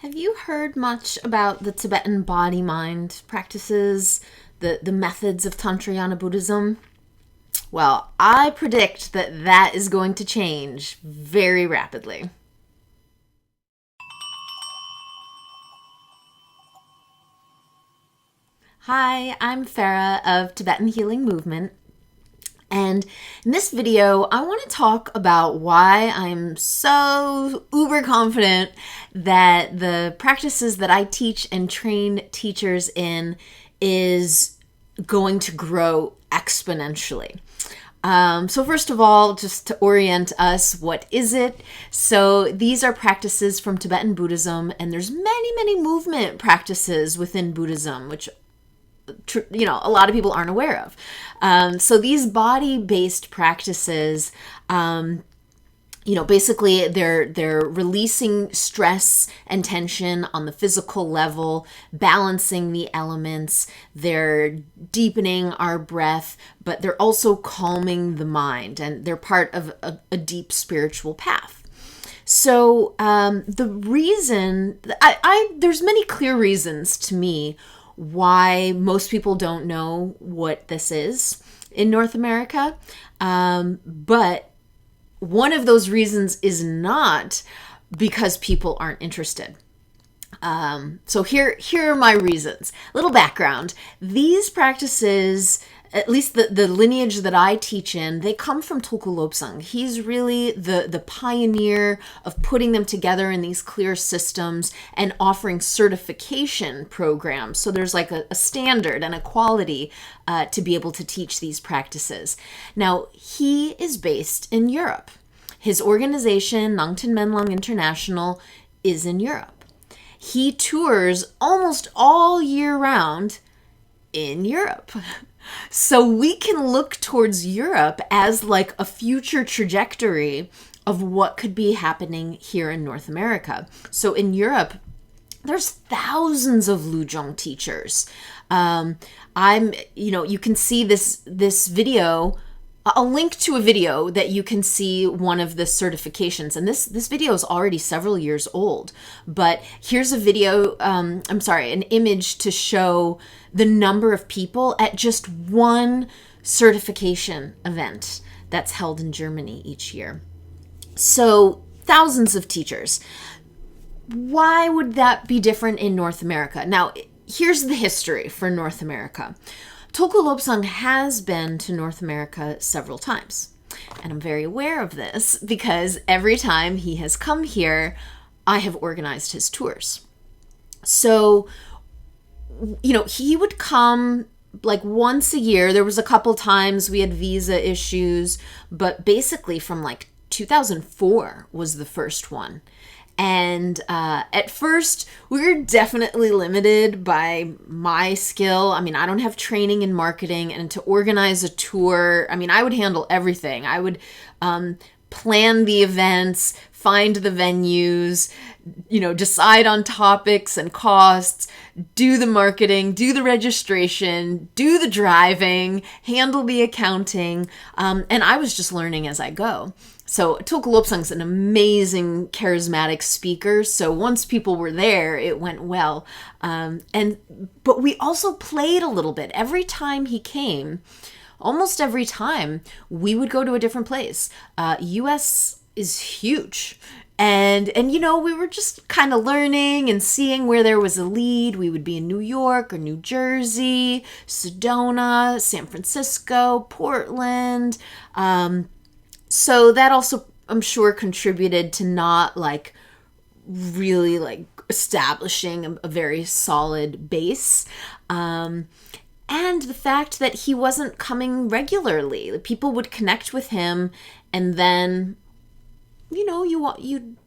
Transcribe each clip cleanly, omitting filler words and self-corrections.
Have you heard much about the Tibetan body-mind practices, the methods of Tantrayana Buddhism? Well, I predict that that is going to change very rapidly. Hi, I'm Farah of Tibetan Healing Movement. And in this video, I want to talk about why I'm so uber confident that the practices that I teach and train teachers in is going to grow exponentially. So first of all, just to orient us, what is it? So these are practices from Tibetan Buddhism, and there's many movement practices within Buddhism, which a lot of people aren't aware of. So these body-based practices, basically they're releasing stress and tension on the physical level, balancing the elements, they're deepening our breath, but they're also calming the mind, and they're part of a deep spiritual path. So the reason, there's many clear reasons to me why most people don't know what this is in North America. But one of those reasons is not because people aren't interested. So here are my reasons. Little background. These practices, at least the lineage that I teach in, they come from Tulku Lobsang. He's really the pioneer of putting them together in these clear systems and offering certification programs. So there's like a standard and a quality to be able to teach these practices. Now, he is based in Europe. His organization, Nangten Menlang International, is in Europe. He tours almost all year round in Europe. So we can look towards Europe as like a future trajectory of what could be happening here in North America. So in Europe, there's thousands of Jong teachers. You can see this video. I'll link to a video that you can see one of the certifications. And this video is already several years old. But here's a video, an image to show the number of people at just one certification event that's held in Germany each year. So thousands of teachers. Why would that be different in North America? Now, here's the history for North America. Tulku Lobsang has been to North America several times. And I'm very aware of this because every time he has come here, I have organized his tours. So, he would come like once a year. There was a couple times we had visa issues, but basically from like 2004 was the first one. And at first, we were definitely limited by my skill. I mean, I don't have training in marketing, and to organize a tour, I would handle everything. I would plan the events, find the venues, decide on topics and costs, do the marketing, do the registration, do the driving, handle the accounting, and I was just learning as I go. So Tulku Lobsang's an amazing, charismatic speaker. So once people were there, it went well. But we also played a little bit. Every time he came, almost every time, we would go to a different place. US is huge. And we were just kind of learning and seeing where there was a lead. We would be in New York or New Jersey, Sedona, San Francisco, Portland. So that also, I'm sure, contributed to not really establishing a very solid base. And the fact that he wasn't coming regularly. People would connect with him, and then, you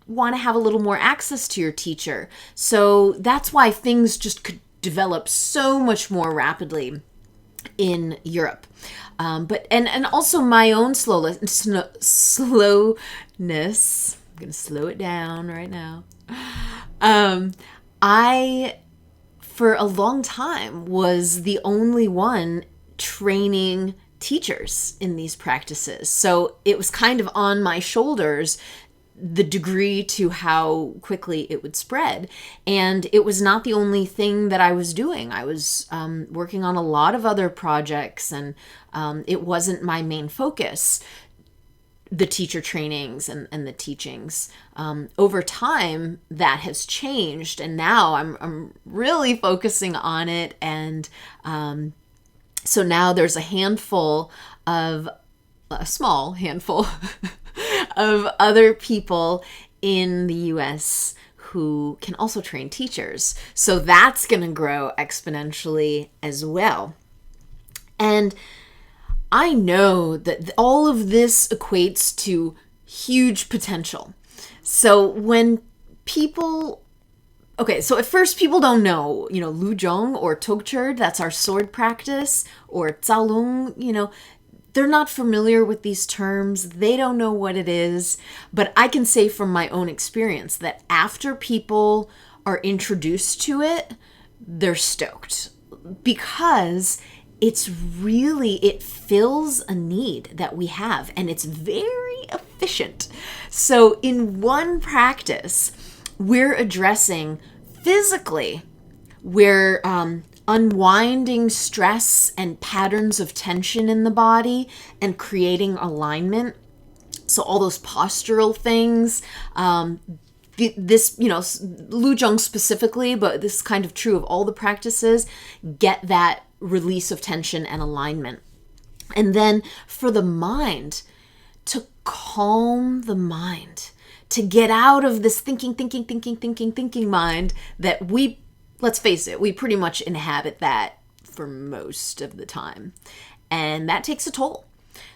want to have a little more access to your teacher. So that's why things just could develop so much more rapidly in Europe. But also my own slowness. I'm going to slow it down right now. I, for a long time, was the only one training teachers in these practices. So it was kind of on my shoulders the degree to how quickly it would spread. And it was not the only thing that I was doing. I was working on a lot of other projects, and it wasn't my main focus, the teacher trainings and the teachings. Over time, that has changed, and now I'm really focusing on it. And so now there's a small handful of other people in the US who can also train teachers. So that's going to grow exponentially as well. And I know that all of this equates to huge potential. So when people, so at first people don't know, Lu Jong or Togchur, that's our sword practice, or Tsalung, they're not familiar with these terms. They don't know what it is. But I can say from my own experience that after people are introduced to it, they're stoked, because it fills a need that we have, and it's very efficient. So in one practice, we're addressing physically, we're unwinding stress and patterns of tension in the body and creating alignment. So all those postural things, Lu Jong specifically, but this is kind of true of all the practices, get that release of tension and alignment. And then for the mind, to calm the mind, to get out of this thinking mind that let's face it, we pretty much inhabit that for most of the time. And that takes a toll.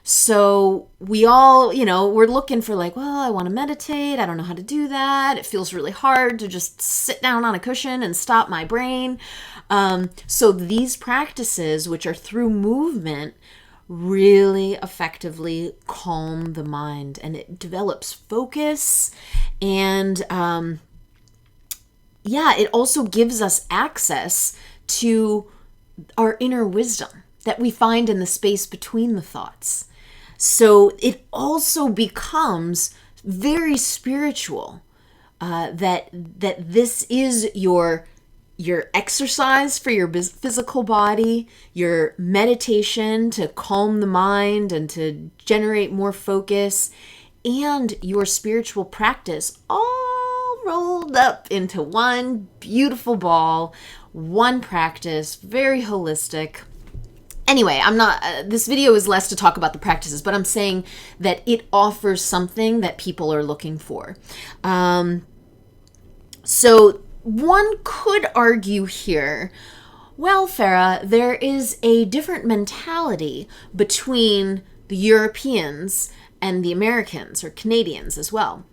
So we all, we're looking for I want to meditate. I don't know how to do that. It feels really hard to just sit down on a cushion and stop my brain. So these practices, which are through movement, really effectively calm the mind, and it develops focus. And it also gives us access to our inner wisdom that we find in the space between the thoughts. So it also becomes very spiritual, that this is your exercise for your physical body, your meditation to calm the mind and to generate more focus, and your spiritual practice, all rolled up into one beautiful ball, one practice, very holistic. Anyway, this video is less to talk about the practices, but I'm saying that it offers something that people are looking for. So one could argue here, well, Farah, there is a different mentality between the Europeans and the Americans or Canadians as well.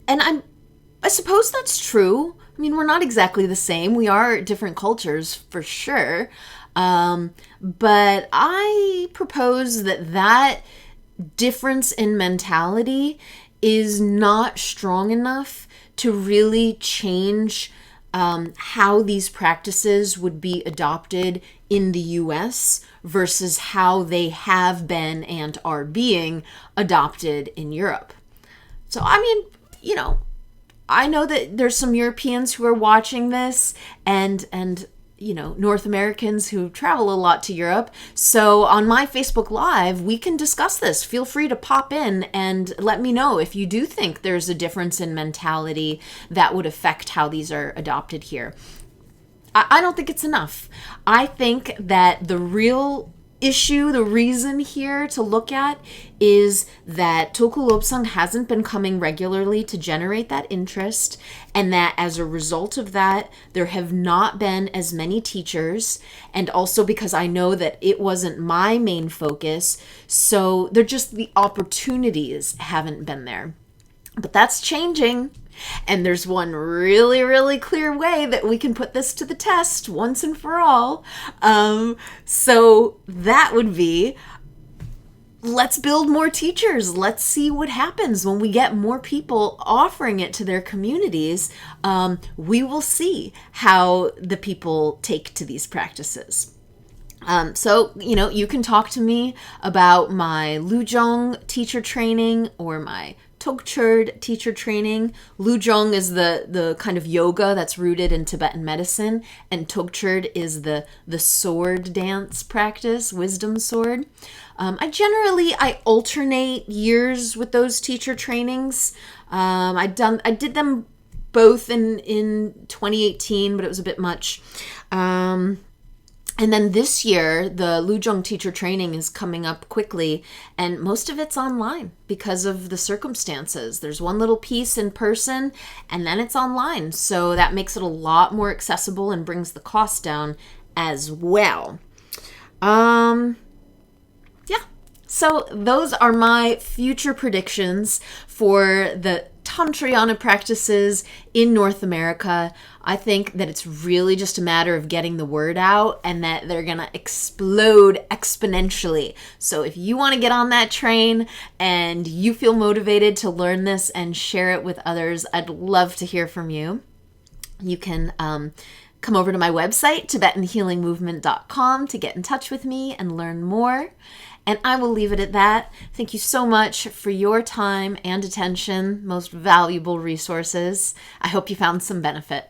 And I suppose that's true. I mean, we're not exactly the same. We are different cultures for sure. But I propose that difference in mentality is not strong enough to really change how these practices would be adopted in the US versus how they have been and are being adopted in Europe. So, I mean, I know that there's some Europeans who are watching this and North Americans who travel a lot to Europe. So on my Facebook Live, we can discuss this. Feel free to pop in and let me know if you do think there's a difference in mentality that would affect how these are adopted here. I don't think it's enough. I think that the real issue, the reason here to look at is that Toku Lobsang hasn't been coming regularly to generate that interest, and that as a result of that, there have not been as many teachers, and also because I know that it wasn't my main focus, so the opportunities haven't been there. But that's changing. And there's one really, really clear way that we can put this to the test once and for all. So that would be, let's build more teachers. Let's see what happens when we get more people offering it to their communities. We will see how the people take to these practices. So, you can talk to me about my Lu Jong teacher training or my Togchurd teacher training. Jong is the kind of yoga that's rooted in Tibetan medicine, and Togchurd is the sword dance practice, wisdom sword. I alternate years with those teacher trainings. I did them both in 2018, but it was a bit much. And then this year, the Jong teacher training is coming up quickly, and most of it's online because of the circumstances. There's one little piece in person, and then it's online. So that makes it a lot more accessible and brings the cost down as well. Yeah. So those are my future predictions for the Tantrayana practices in North America. I think that it's really just a matter of getting the word out, and that they're going to explode exponentially. So if you want to get on that train and you feel motivated to learn this and share it with others, I'd love to hear from you. You can come over to my website, TibetanHealingMovement.com, to get in touch with me and learn more. And I will leave it at that. Thank you so much for your time and attention, most valuable resources. I hope you found some benefit.